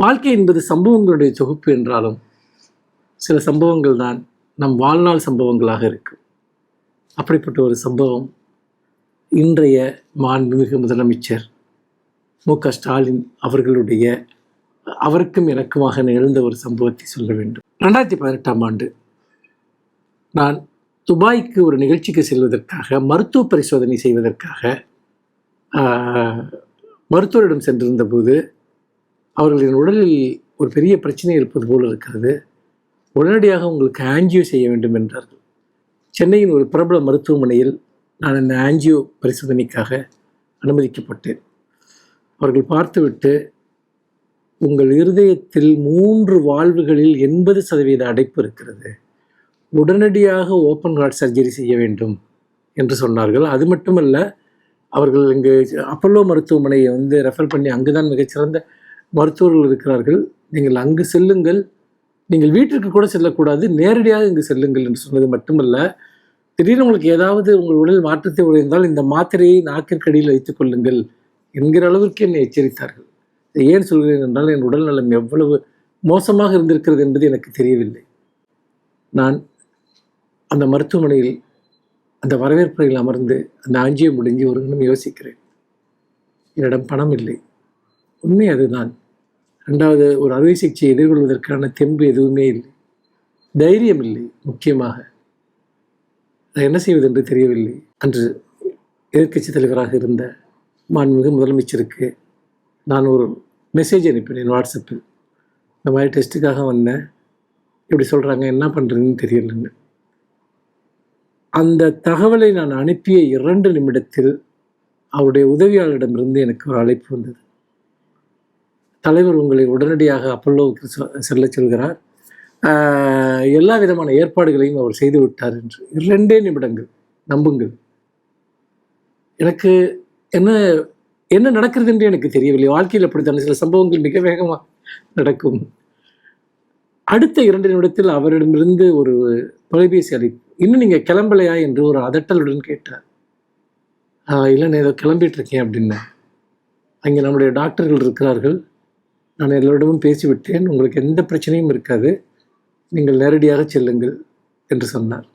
வாழ்க்கை என்பது சம்பவங்களுடைய தொகுப்பு என்றாலும் சில சம்பவங்கள் தான் நம் வாழ்நாள் சம்பவங்களாக இருக்கும். அப்படிப்பட்ட ஒரு சம்பவம் இன்றைய மாண்புமிகு முதலமைச்சர் மு.க.ஸ்டாலின் அவர்களுடைய அவருக்கும் எனக்குமாக நிகழ்ந்த ஒரு சம்பவத்தை சொல்ல வேண்டும். 2018ஆம் ஆண்டு நான் துபாய்க்கு ஒரு நிகழ்ச்சிக்கு செல்வதற்காக மருத்துவ பரிசோதனை செய்வதற்காக மருத்துவரிடம் சென்றிருந்த போது அவர்களின் உடலில் ஒரு பெரிய பிரச்சனை இருப்பது போல் இருக்கிறது, உடனடியாக உங்களுக்கு ஆன்ஜியோ செய்ய வேண்டும் என்றார்கள். சென்னையின் ஒரு பிரபல மருத்துவமனையில் நான் இந்த ஆன்ஜியோ பரிசோதனைக்காக அனுமதிக்கப்பட்டேன். அவர்கள் பார்த்துவிட்டு, உங்கள் இருதயத்தில் 3 வால்வுகளில் 80% அடைப்பு இருக்கிறது, உடனடியாக ஓப்பன் ஹார்ட் சர்ஜரி செய்ய வேண்டும் என்று சொன்னார்கள். அது மட்டுமல்ல, அவர்கள் இங்கு அப்பல்லோ மருத்துவமனையை ரெஃபர் பண்ணி அங்குதான் மிகச்சிறந்த மருத்துவர்கள் இருக்கிறார்கள், நீங்கள் அங்கு செல்லுங்கள், நீங்கள் வீட்டிற்கு கூட செல்லக்கூடாது, நேரடியாக இங்கு செல்லுங்கள் என்று சொன்னது மட்டுமல்ல, திடீர்னு உங்களுக்கு ஏதாவது உங்கள் உடல் மாற்றத்தை உடைந்தால் இந்த மாத்திரையை நாக்கிற்கடியில் வைத்துக் கொள்ளுங்கள் என்கிற அளவிற்கு என்னை எச்சரித்தார்கள். ஏன் சொல்கிறேன் என்றால், என் உடல் நலம் எவ்வளவு மோசமாக இருந்திருக்கிறது என்பது எனக்கு தெரியவில்லை. நான் அந்த மருத்துவமனையில் அந்த வரவேற்பறையில் அமர்ந்து அந்த ஆஞ்சியோ முடிஞ்சு ஒரு நிமிடம் யோசிக்கிறேன். என்னிடம் பணம் இல்லை, உண்மை அதுதான். 2வது, ஒரு அறுவை சிகிச்சையை எதிர்கொள்வதற்கான தெம்பு எதுவுமே இல்லை, தைரியம் இல்லை. முக்கியமாக நான் என்ன செய்வது என்று தெரியவில்லை. அன்று எதிர்க்கட்சி தலைவராக இருந்த மாண்புமிகு முதலமைச்சருக்கு நான் ஒரு மெசேஜ் அனுப்பினேன் வாட்ஸ்அப்பில். இந்த மாதிரி டெஸ்ட்டுக்காக வந்தேன், இப்படி சொல்கிறாங்க, என்ன பண்ணுறதுன்னு தெரியலன்னு. அந்த தகவலை நான் அனுப்பிய 2 நிமிடத்தில் அவருடைய உதவியாளரிடமிருந்து எனக்கு ஒரு அழைப்பு வந்தது. தலைவர் உங்களை உடனடியாக அப்பல்லோவுக்கு செல்ல சொல்கிறார், எல்லா விதமான ஏற்பாடுகளையும் அவர் செய்து விட்டார் என்று. 2 நிமிடங்கள், நம்புங்கள். எனக்கு என்ன நடக்கிறது என்று எனக்கு தெரியவில்லை. வாழ்க்கையில் அப்படித்தான சில சம்பவங்கள் மிக வேகமாக நடக்கும். அடுத்த 2 நிமிடத்தில் அவரிடமிருந்து ஒரு தொலைபேசி அழைப்பு. இன்னும் நீங்கள் கிளம்பலையா என்று ஒரு அதட்டலுடன் கேட்டார். இல்லை, நான் ஏதோ கிளம்பிட்டு இருக்கேன் அப்படின்னு. அங்கே நம்முடைய டாக்டர்கள் இருக்கிறார்கள், நான் எல்லோரிடமும் பேசிவிட்டேன், உங்களுக்கு எந்த பிரச்சனையும் இருக்காது, நீங்கள் நேரடியாக செல்லுங்கள் என்று சொன்னார்.